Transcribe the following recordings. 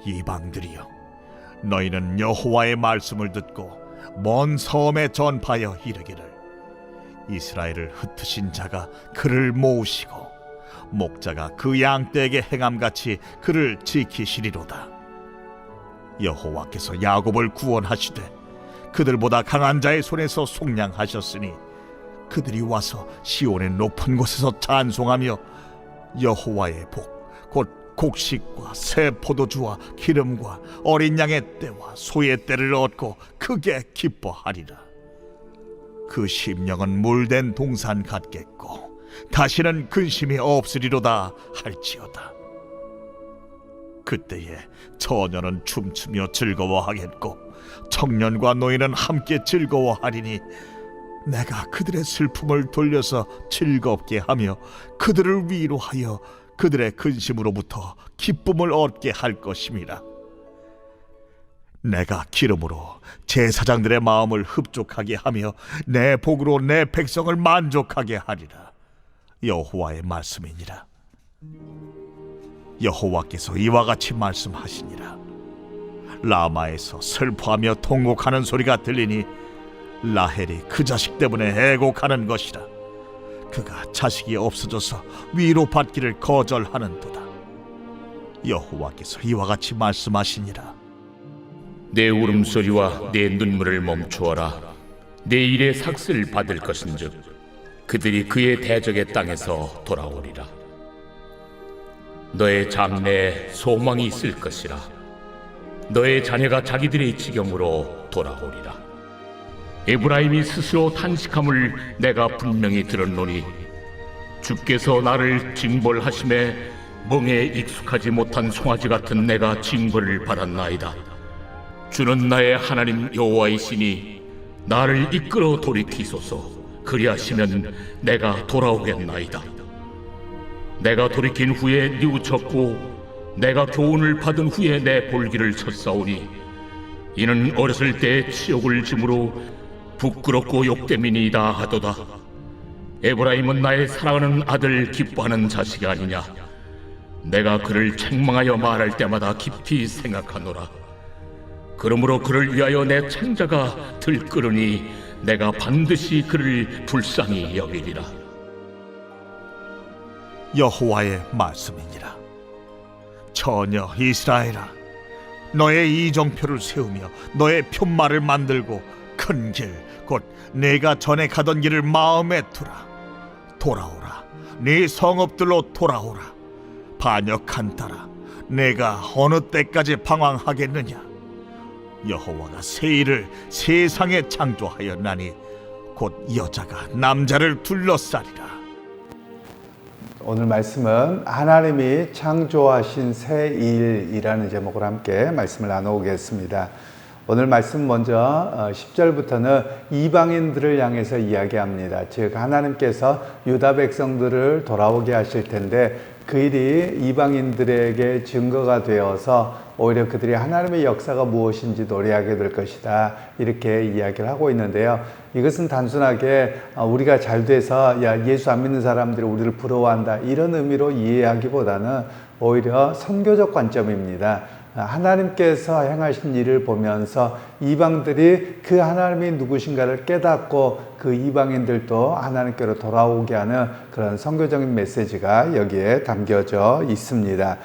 이방들이여, 너희는 여호와의 말씀을 듣고 먼 섬에 전파하여 이르기를, 이스라엘을 흩으신 자가 그를 모으시고 목자가 그 양떼에게 행함같이 그를 지키시리로다. 여호와께서 야곱을 구원하시되 그들보다 강한 자의 손에서 속량하셨으니 그들이 와서 시온의 높은 곳에서 찬송하며 여호와의 복 곧 곡식과 새 포도주와 기름과 어린 양의 떼와 소의 떼를 얻고 크게 기뻐하리라. 그 심령은 물된 동산 같겠고 다시는 근심이 없으리로다 할지어다. 그때에 처녀는 춤추며 즐거워하겠고 청년과 노인은 함께 즐거워하리니 내가 그들의 슬픔을 돌려서 즐겁게 하며 그들을 위로하여 그들의 근심으로부터 기쁨을 얻게 할 것임이라. 내가 기름으로 제사장들의 마음을 흡족하게 하며 내 복으로 내 백성을 만족하게 하리라. 여호와의 말씀이니라. 여호와께서 이와 같이 말씀하시니라. 라마에서 슬퍼하며 통곡하는 소리가 들리니 라헬이 그 자식 때문에 애곡하는 것이라. 그가 자식이 없어져서 위로받기를 거절하는도다. 여호와께서 이와 같이 말씀하시니라. 내 울음소리와 내 눈물을 멈추어라. 내 일의 삭슬 받을 것인즉 그들이 그의 대적의 땅에서 돌아오리라. 너의 장래에 소망이 있을 것이라. 너의 자녀가 자기들의 지경으로 돌아오리라. 에브라임이 스스로 탄식함을 내가 분명히 들었노니 주께서 나를 징벌하심에 멍에 익숙하지 못한 송아지 같은 내가 징벌을 받았나이다. 주는 나의 하나님 여호와이시니 나를 이끌어 돌이키소서. 그리하시면 내가 돌아오겠나이다. 내가 돌이킨 후에 뉘우쳤고 내가 교훈을 받은 후에 내 볼기를 쳤사오니 이는 어렸을 때 치욕을 짐으로 부끄럽고 욕됨이니이다 하도다. 에브라임은 나의 사랑하는 아들 기뻐하는 자식이 아니냐. 내가 그를 책망하여 말할 때마다 깊이 생각하노라. 그러므로 그를 위하여 내 창자가 들끓으니 내가 반드시 그를 불쌍히 여기리라. 여호와의 말씀이니라. 처녀 이스라엘아, 너의 이정표를 세우며 너의 편말을 만들고 큰 길, 곧 내가 전에 가던 길을 마음에 두라. 돌아오라, 네 성읍들로 돌아오라. 반역한 딸아, 내가 어느 때까지 방황하겠느냐. 여호와가 새 일을 세상에 창조하였나니 곧 여자가 남자를 둘러싸리라. 오늘 말씀은 하나님이 창조하신 새 일이라는 제목으로 함께 말씀을 나누겠습니다. 오늘 말씀 먼저 10절부터는 이방인들을 향해서 이야기합니다. 즉 하나님께서 유다 백성들을 돌아오게 하실 텐데 그 일이 이방인들에게 증거가 되어서 오히려 그들이 하나님의 역사가 무엇인지 노래하게 될 것이다, 이렇게 이야기를 하고 있는데요. 이것은 단순하게 우리가 잘 돼서 예수 안 믿는 사람들이 우리를 부러워한다, 이런 의미로 이해하기보다는 오히려 선교적 관점입니다. 하나님께서 행하신 일을 보면서 이방들이 그 하나님이 누구신가를 깨닫고 그 이방인들도 하나님께로 돌아오게 하는 그런 선교적인 메시지가 여기에 담겨져 있습니다.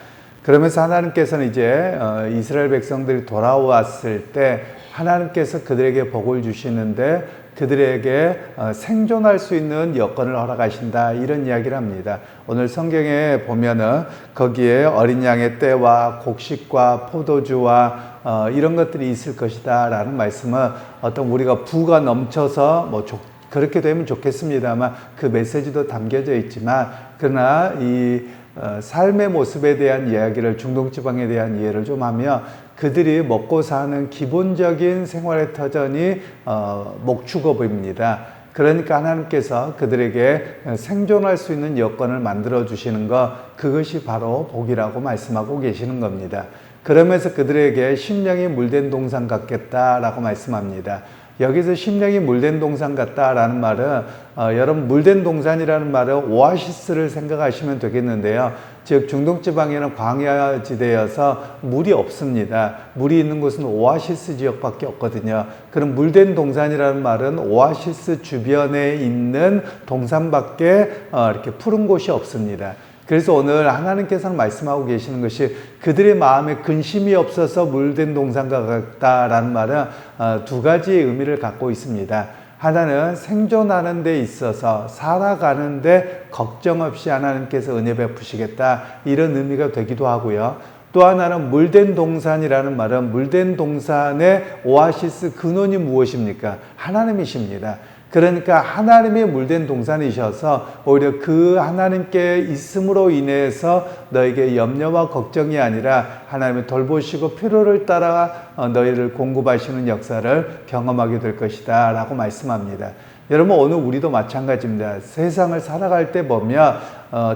그러면서 하나님께서는 이제 이스라엘 백성들이 돌아왔을 때 하나님께서 그들에게 복을 주시는데 그들에게 생존할 수 있는 여건을 허락하신다, 이런 이야기를 합니다. 오늘 성경에 보면은 거기에 어린 양의 떼와 곡식과 포도주와 이런 것들이 있을 것이다 라는 말씀은 어떤 우리가 부가 넘쳐서 그렇게 되면 좋겠습니다만 그 메시지도 담겨져 있지만, 그러나 이 삶의 모습에 대한 이야기를, 중동지방에 대한 이해를 좀 하면 그들이 먹고 사는 기본적인 생활의 터전이 목축업입니다. 그러니까 하나님께서 그들에게 생존할 수 있는 여건을 만들어 주시는 것, 그것이 바로 복이라고 말씀하고 계시는 겁니다. 그러면서 그들에게 심령이 물된 동산 같겠다라고 말씀합니다. 여기서 심령이 물된 동산 같다라는 말은 여러분 물된 동산이라는 말은 오아시스를 생각하시면 되겠는데요. 즉 중동 지방에는 광야 지대여서 물이 없습니다. 물이 있는 곳은 오아시스 지역밖에 없거든요. 그럼 물된 동산이라는 말은 오아시스 주변에 있는 동산밖에 이렇게 푸른 곳이 없습니다. 그래서 오늘 하나님께서는 말씀하고 계시는 것이 그들의 마음에 근심이 없어서 물된 동산과 같다라는 말은 두 가지의 의미를 갖고 있습니다. 하나는 생존하는 데 있어서 살아가는 데 걱정 없이 하나님께서 은혜 베푸시겠다, 이런 의미가 되기도 하고요. 또 하나는 물된 동산이라는 말은 물된 동산의 오아시스 근원이 무엇입니까? 하나님이십니다. 그러니까 하나님이 물된 동산이셔서 오히려 그 하나님께 있음으로 인해서 너에게 염려와 걱정이 아니라 하나님의 돌보시고 필요를 따라 너희를 공급하시는 역사를 경험하게 될 것이다 라고 말씀합니다. 여러분 오늘 우리도 마찬가지입니다. 세상을 살아갈 때 보면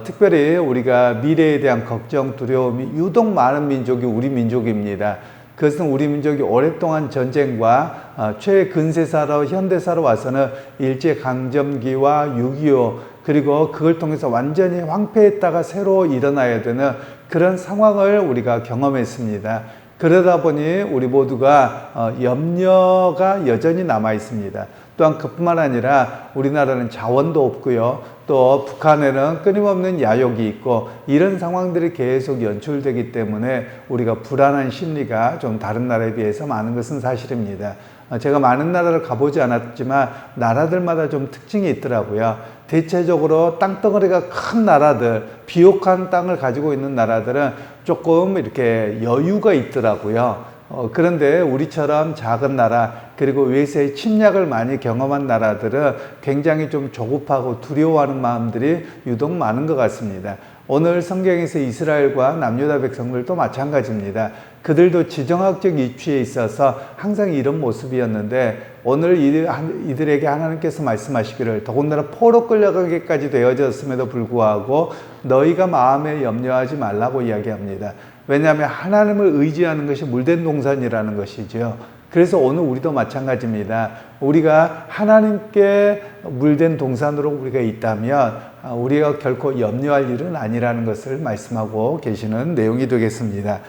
특별히 우리가 미래에 대한 걱정, 두려움이 유독 많은 민족이 우리 민족입니다. 그것은 우리 민족이 오랫동안 전쟁과 최근세사로 현대사로 와서는 일제강점기와 6.25 그리고 그걸 통해서 완전히 황폐했다가 새로 일어나야 되는 그런 상황을 우리가 경험했습니다. 그러다 보니 우리 모두가 염려가 여전히 남아 있습니다. 또한 그뿐만 아니라 우리나라는 자원도 없고요. 또 북한에는 끊임없는 야욕이 있고 이런 상황들이 계속 연출되기 때문에 우리가 불안한 심리가 좀 다른 나라에 비해서 많은 것은 사실입니다. 제가 많은 나라를 가보지 않았지만 나라들마다 좀 특징이 있더라고요. 대체적으로 땅덩어리가 큰 나라들, 비옥한 땅을 가지고 있는 나라들은 조금 이렇게 여유가 있더라고요. 그런데 우리처럼 작은 나라 그리고 외세의 침략을 많이 경험한 나라들은 굉장히 좀 조급하고 두려워하는 마음들이 유독 많은 것 같습니다. 오늘 성경에서 이스라엘과 남유다 백성들도 마찬가지입니다. 그들도 지정학적 위치에 있어서 항상 이런 모습이었는데 오늘 이들에게 하나님께서 말씀하시기를 더군다나 포로 끌려가기까지 되어졌음에도 불구하고 너희가 마음에 염려하지 말라고 이야기합니다. 왜냐하면 하나님을 의지하는 것이 물된 동산이라는 것이죠. 그래서 오늘 우리도 마찬가지입니다. 우리가 하나님께 물된 동산으로 우리가 있다면 우리가 결코 염려할 일은 아니라는 것을 말씀하고 계시는 내용이 되겠습니다.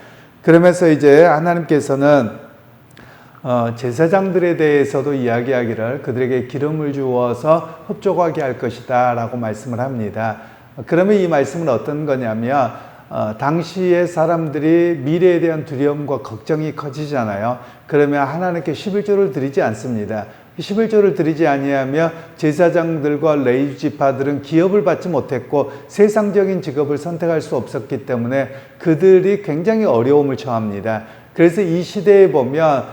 그러면서 이제 하나님께서는 제사장들에 대해서도 이야기하기를 그들에게 기름을 주어서 흡족하게 할 것이다 라고 말씀을 합니다. 그러면 이 말씀은 어떤 거냐면 당시의 사람들이 미래에 대한 두려움과 걱정이 커지잖아요. 그러면 하나님께 11조를 드리지 않습니다. 11조를 드리지 아니하며 제사장들과 레위 지파들은 기업을 받지 못했고 세상적인 직업을 선택할 수 없었기 때문에 그들이 굉장히 어려움을 처합니다. 그래서 이 시대에 보면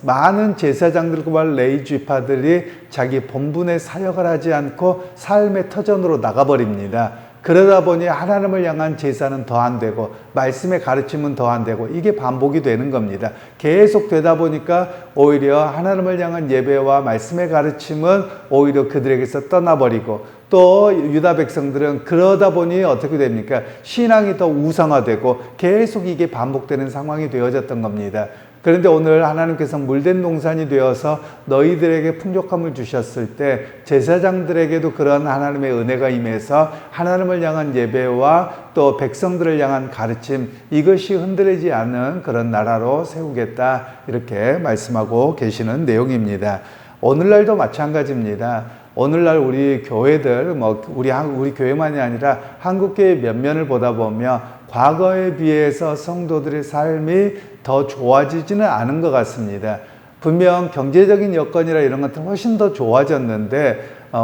많은 제사장들과 레위 지파들이 자기 본분의 사역을 하지 않고 삶의 터전으로 나가버립니다. 그러다 보니 하나님을 향한 제사는 더 안 되고 말씀의 가르침은 더 안 되고 이게 반복이 되는 겁니다. 계속 되다 보니까 오히려 하나님을 향한 예배와 말씀의 가르침은 오히려 그들에게서 떠나버리고 또 유다 백성들은 그러다 보니 어떻게 됩니까? 신앙이 더 우상화되고 계속 이게 반복되는 상황이 되어졌던 겁니다. 그런데 오늘 하나님께서 물된 동산이 되어서 너희들에게 풍족함을 주셨을 때 제사장들에게도 그런 하나님의 은혜가 임해서 하나님을 향한 예배와 또 백성들을 향한 가르침 이것이 흔들리지 않는 그런 나라로 세우겠다 이렇게 말씀하고 계시는 내용입니다. 오늘날도 마찬가지입니다. 오늘날 우리 교회들 우리 교회만이 아니라 한국교회 면면을 보다 보면 과거에 비해서 성도들의 삶이 더 좋아지지는 않은 것 같습니다. 분명 경제적인 여건이라 이런 것들은 훨씬 더 좋아졌는데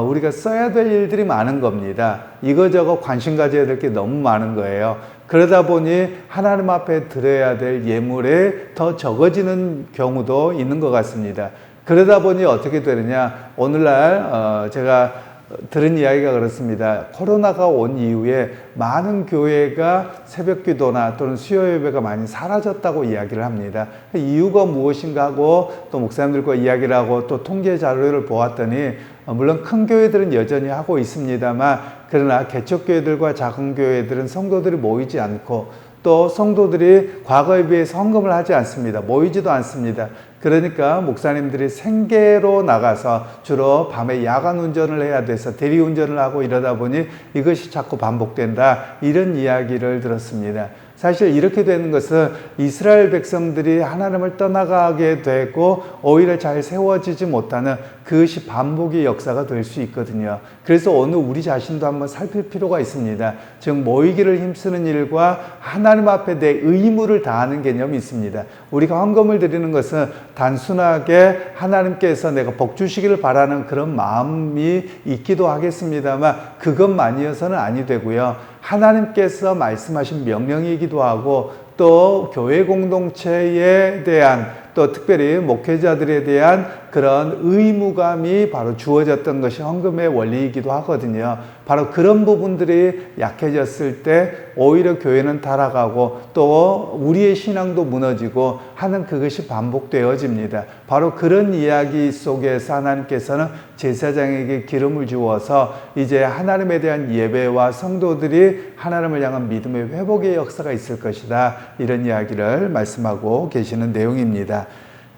우리가 써야 될 일들이 많은 겁니다. 이거저거 관심 가져야 될 게 너무 많은 거예요. 그러다 보니 하나님 앞에 드려야 될 예물에 더 적어지는 경우도 있는 것 같습니다. 그러다 보니 어떻게 되느냐, 오늘날 제가 들은 이야기가 그렇습니다. 코로나가 온 이후에 많은 교회가 새벽기도나 또는 수요 예배가 많이 사라졌다고 이야기를 합니다. 이유가 무엇인가 하고 또 목사님들과 이야기를 하고 또 통계 자료를 보았더니 물론 큰 교회들은 여전히 하고 있습니다만 그러나 개척교회들과 작은 교회들은 성도들이 모이지 않고 또 성도들이 과거에 비해 헌금을 하지 않습니다. 모이지도 않습니다. 그러니까 목사님들이 생계로 나가서 주로 밤에 야간 운전을 해야 돼서 대리 운전을 하고 이러다 보니 이것이 자꾸 반복된다, 이런 이야기를 들었습니다. 사실 이렇게 되는 것은 이스라엘 백성들이 하나님을 떠나가게 되고 오히려 잘 세워지지 못하는 그것이 반복의 역사가 될 수 있거든요. 그래서 오늘 우리 자신도 한번 살필 필요가 있습니다. 즉 모이기를 힘쓰는 일과 하나님 앞에 내 의무를 다하는 개념이 있습니다. 우리가 헌금을 드리는 것은 단순하게 하나님께서 내가 복 주시기를 바라는 그런 마음이 있기도 하겠습니다만 그것만이어서는 아니 되고요. 하나님께서 말씀하신 명령이기도 하고 또 교회 공동체에 대한 또 특별히 목회자들에 대한 그런 의무감이 바로 주어졌던 것이 헌금의 원리이기도 하거든요. 바로 그런 부분들이 약해졌을 때 오히려 교회는 타락하고 또 우리의 신앙도 무너지고 하는 그것이 반복되어집니다. 바로 그런 이야기 속에서 하나님께서는 제사장에게 기름을 주어서 이제 하나님에 대한 예배와 성도들이 하나님을 향한 믿음의 회복의 역사가 있을 것이다, 이런 이야기를 말씀하고 계시는 내용입니다.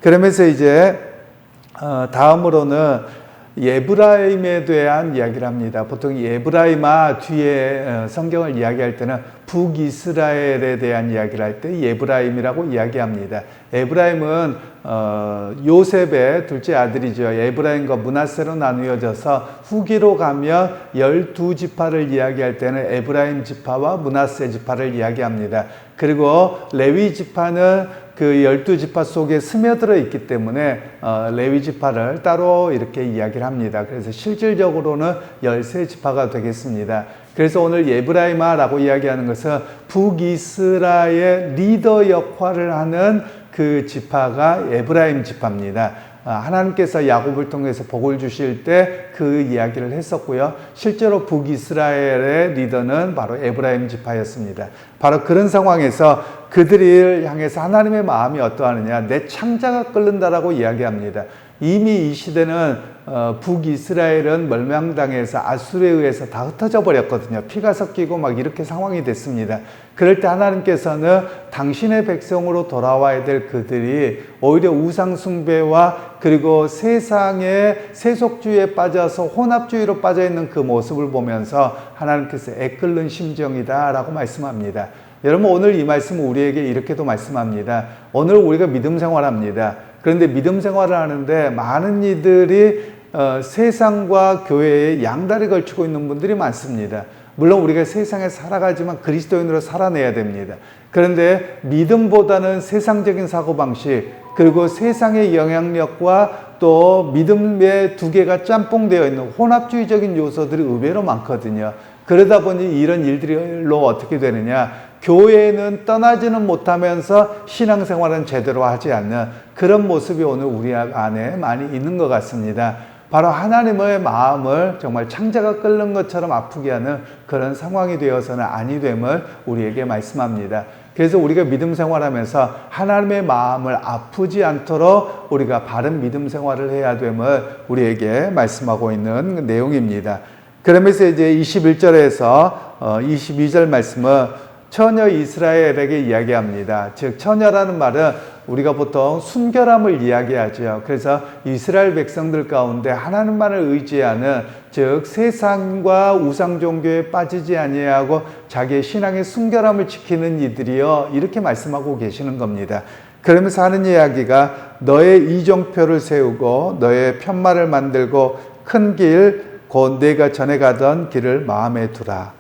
그러면서 이제 다음으로는 에브라임에 대한 이야기를 합니다. 보통 에브라임아 뒤에 성경을 이야기할 때는 북이스라엘에 대한 이야기를 할 때 에브라임이라고 이야기합니다. 에브라임은 요셉의 둘째 아들이죠. 에브라임과 므낫세로 나누어져서 후기로 가면 12지파를 이야기할 때는 에브라임 지파와 므낫세 지파를 이야기합니다. 그리고 레위 지파는 그 12지파 속에 스며들어 있기 때문에 레위 지파를 따로 이렇게 이야기를 합니다. 그래서 실질적으로는 13지파가 되겠습니다. 그래서 오늘 에브라임아라고 이야기하는 것은 북이스라엘 리더 역할을 하는 그 지파가 에브라임 지파입니다. 하나님께서 야곱을 통해서 복을 주실 때 그 이야기를 했었고요. 실제로 북이스라엘의 리더는 바로 에브라임 지파였습니다. 바로 그런 상황에서 그들을 향해서 하나님의 마음이 어떠하느냐, 내 창자가 끓는다라고 이야기합니다. 이미 이 시대는 북이스라엘은 멸망당해서 아수르에 의해서 다 흩어져 버렸거든요. 피가 섞이고 막 이렇게 상황이 됐습니다. 그럴 때 하나님께서는 당신의 백성으로 돌아와야 될 그들이 오히려 우상숭배와 그리고 세상의 세속주의에 빠져서 혼합주의로 빠져있는 그 모습을 보면서 하나님께서 애끓는 심정이다 라고 말씀합니다. 여러분, 오늘 이 말씀은 우리에게 이렇게도 말씀합니다. 오늘 우리가 믿음 생활합니다. 그런데 믿음 생활을 하는데 많은 이들이 세상과 교회에 양다리 걸치고 있는 분들이 많습니다. 물론 우리가 세상에 살아가지만 그리스도인으로 살아내야 됩니다. 그런데 믿음보다는 세상적인 사고방식, 그리고 세상의 영향력과 또 믿음의 두 개가 짬뽕되어 있는 혼합주의적인 요소들이 의외로 많거든요. 그러다 보니 이런 일들로 어떻게 되느냐, 교회는 떠나지는 못하면서 신앙생활은 제대로 하지 않는 그런 모습이 오늘 우리 안에 많이 있는 것 같습니다. 바로 하나님의 마음을 정말 창자가 끓는 것처럼 아프게 하는 그런 상황이 되어서는 아니 됨을 우리에게 말씀합니다. 그래서 우리가 믿음 생활하면서 하나님의 마음을 아프지 않도록 우리가 바른 믿음 생활을 해야 됨을 우리에게 말씀하고 있는 내용입니다. 그러면서 이제 21절에서 22절 말씀은 처녀 이스라엘에게 이야기합니다. 즉 처녀라는 말은 우리가 보통 순결함을 이야기하죠. 그래서 이스라엘 백성들 가운데 하나님만을 의지하는, 즉 세상과 우상 종교에 빠지지 아니하고 자기의 신앙의 순결함을 지키는 이들이요, 이렇게 말씀하고 계시는 겁니다. 그러면서 하는 이야기가 너의 이정표를 세우고 너의 편말을 만들고 큰 길, 곧 내가 전에 가던 길을 마음에 두라.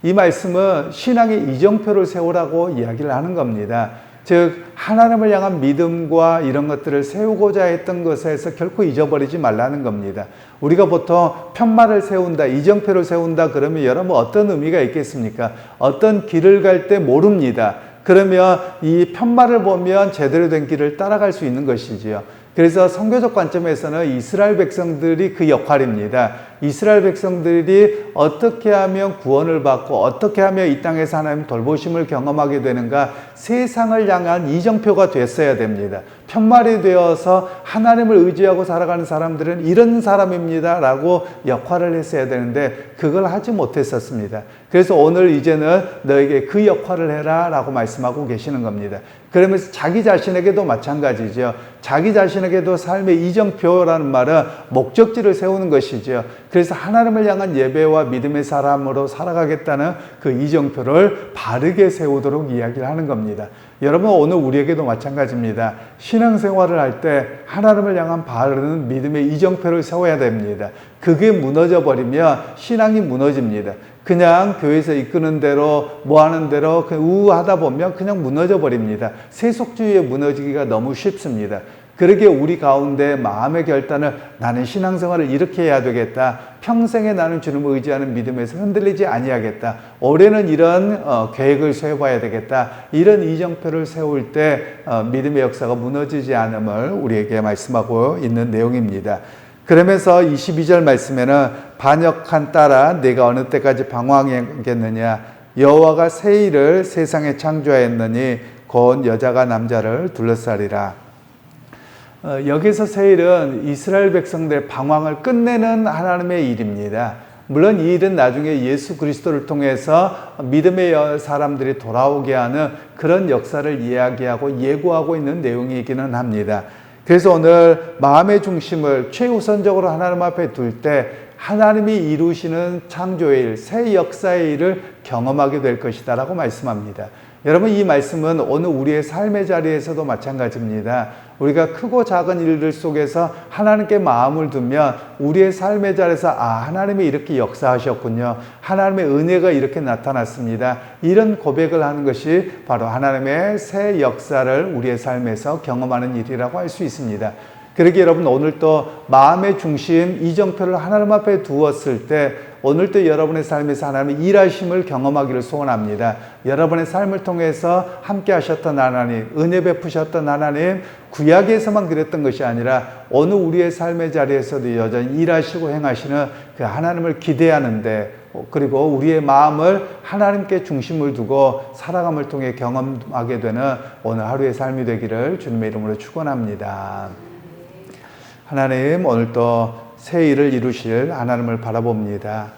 이 말씀은 신앙의 이정표를 세우라고 이야기를 하는 겁니다. 즉 하나님을 향한 믿음과 이런 것들을 세우고자 했던 것에서 결코 잊어버리지 말라는 겁니다. 우리가 보통 편말을 세운다, 이정표를 세운다 그러면 여러분 어떤 의미가 있겠습니까? 어떤 길을 갈 때 모릅니다. 그러면 이 편말을 보면 제대로 된 길을 따라갈 수 있는 것이지요. 그래서 선교적 관점에서는 이스라엘 백성들이 그 역할입니다. 이스라엘 백성들이 어떻게 하면 구원을 받고 어떻게 하면 이 땅에서 하나님 돌보심을 경험하게 되는가, 세상을 향한 이정표가 됐어야 됩니다. 편말이 되어서 하나님을 의지하고 살아가는 사람들은 이런 사람입니다 라고 역할을 했어야 되는데 그걸 하지 못했었습니다. 그래서 오늘 이제는 너에게 그 역할을 해라 라고 말씀하고 계시는 겁니다. 그러면서 자기 자신에게도 마찬가지죠. 자기 자신에게도 삶의 이정표라는 말은 목적지를 세우는 것이죠. 그래서 하나님을 향한 예배와 믿음의 사람으로 살아가겠다는 그 이정표를 바르게 세우도록 이야기를 하는 겁니다. 여러분, 오늘 우리에게도 마찬가지입니다. 신앙생활을 할 때 하나님을 향한 바른 믿음의 이정표를 세워야 됩니다. 그게 무너져 버리면 신앙이 무너집니다. 그냥 교회에서 이끄는 대로 뭐 하는 대로 그냥 우하다 보면 그냥 무너져 버립니다. 세속주의에 무너지기가 너무 쉽습니다. 그러기에 우리 가운데 마음의 결단을 나는 신앙생활을 이렇게 해야 되겠다. 평생에 나는 주님을 의지하는 믿음에서 흔들리지 아니하겠다. 올해는 이런 계획을 세워봐야 되겠다. 이런 이정표를 세울 때 믿음의 역사가 무너지지 않음을 우리에게 말씀하고 있는 내용입니다. 그러면서 22절 말씀에는 반역한 딸아 내가 어느 때까지 방황하겠느냐 여호와가 새 일을 세상에 창조하였느니 곧 여자가 남자를 둘러싸리라. 여기서 새 일은 이스라엘 백성들의 방황을 끝내는 하나님의 일입니다. 물론 이 일은 나중에 예수 그리스도를 통해서 믿음의 사람들이 돌아오게 하는 그런 역사를 이야기하고 예고하고 있는 내용이기는 합니다. 그래서 오늘 마음의 중심을 최우선적으로 하나님 앞에 둘 때 하나님이 이루시는 창조의 일, 새 역사의 일을 경험하게 될 것이다 라고 말씀합니다. 여러분, 이 말씀은 오늘 우리의 삶의 자리에서도 마찬가지입니다. 우리가 크고 작은 일들 속에서 하나님께 마음을 두면 우리의 삶의 자리에서 하나님이 이렇게 역사하셨군요. 하나님의 은혜가 이렇게 나타났습니다. 이런 고백을 하는 것이 바로 하나님의 새 역사를 우리의 삶에서 경험하는 일이라고 할 수 있습니다. 그러기에 여러분, 오늘 또 마음의 중심, 이정표를 하나님 앞에 두었을 때 오늘 또 여러분의 삶에서 하나님의 일하심을 경험하기를 소원합니다. 여러분의 삶을 통해서 함께 하셨던 하나님, 은혜 베푸셨던 하나님, 구약에서만 그랬던 것이 아니라 오늘 우리의 삶의 자리에서도 여전히 일하시고 행하시는 그 하나님을 기대하는데, 그리고 우리의 마음을 하나님께 중심을 두고 살아감을 통해 경험하게 되는 오늘 하루의 삶이 되기를 주님의 이름으로 축원합니다. 하나님, 오늘 또 새 일을 이루실 하나님을 바라봅니다.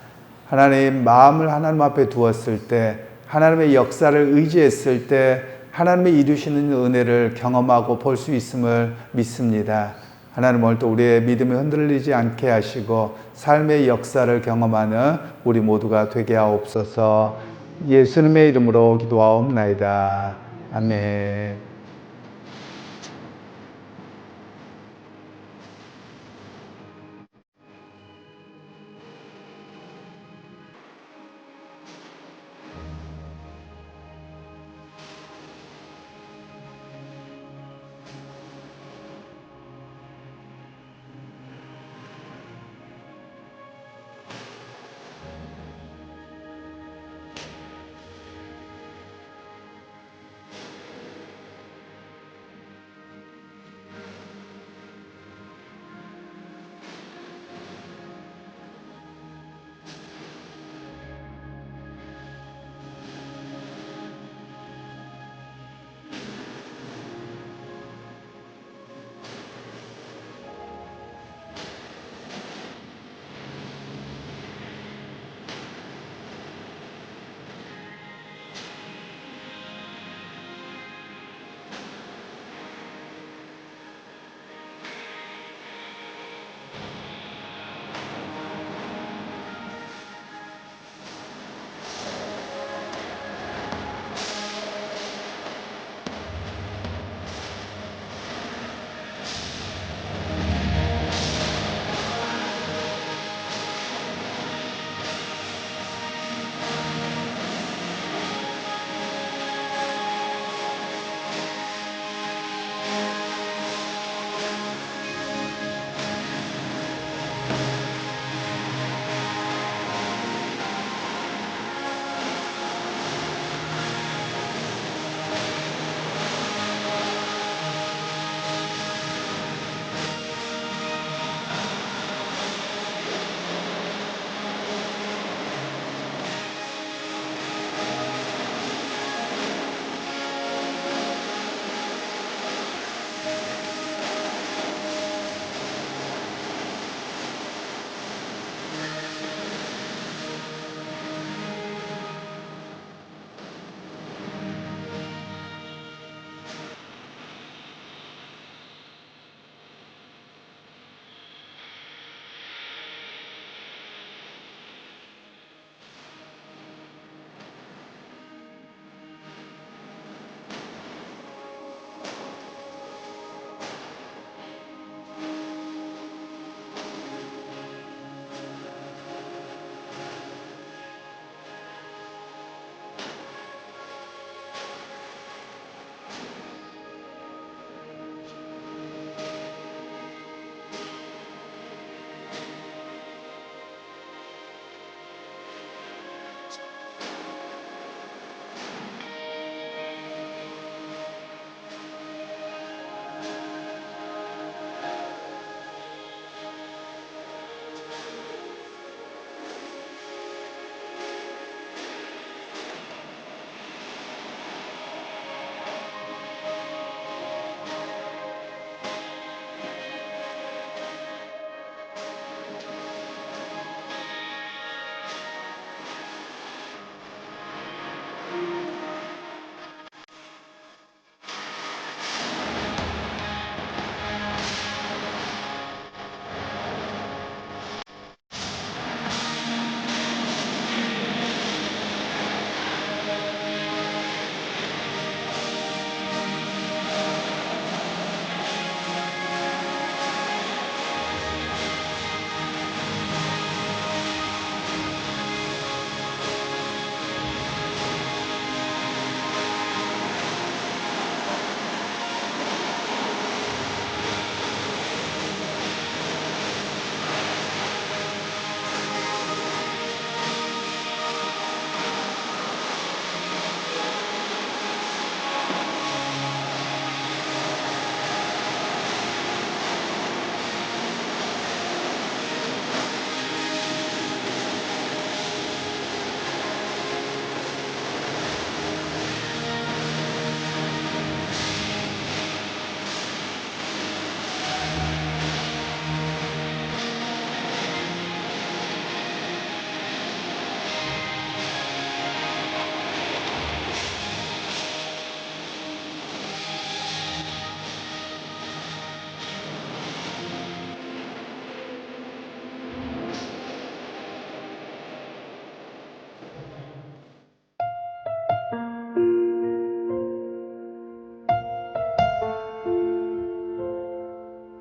하나님, 마음을 하나님 앞에 두었을 때, 하나님의 역사를 의지했을 때 하나님의 이루시는 은혜를 경험하고 볼 수 있음을 믿습니다. 하나님, 오늘 또 우리의 믿음이 흔들리지 않게 하시고 삶의 역사를 경험하는 우리 모두가 되게 하옵소서. 예수님의 이름으로 기도하옵나이다. 아멘.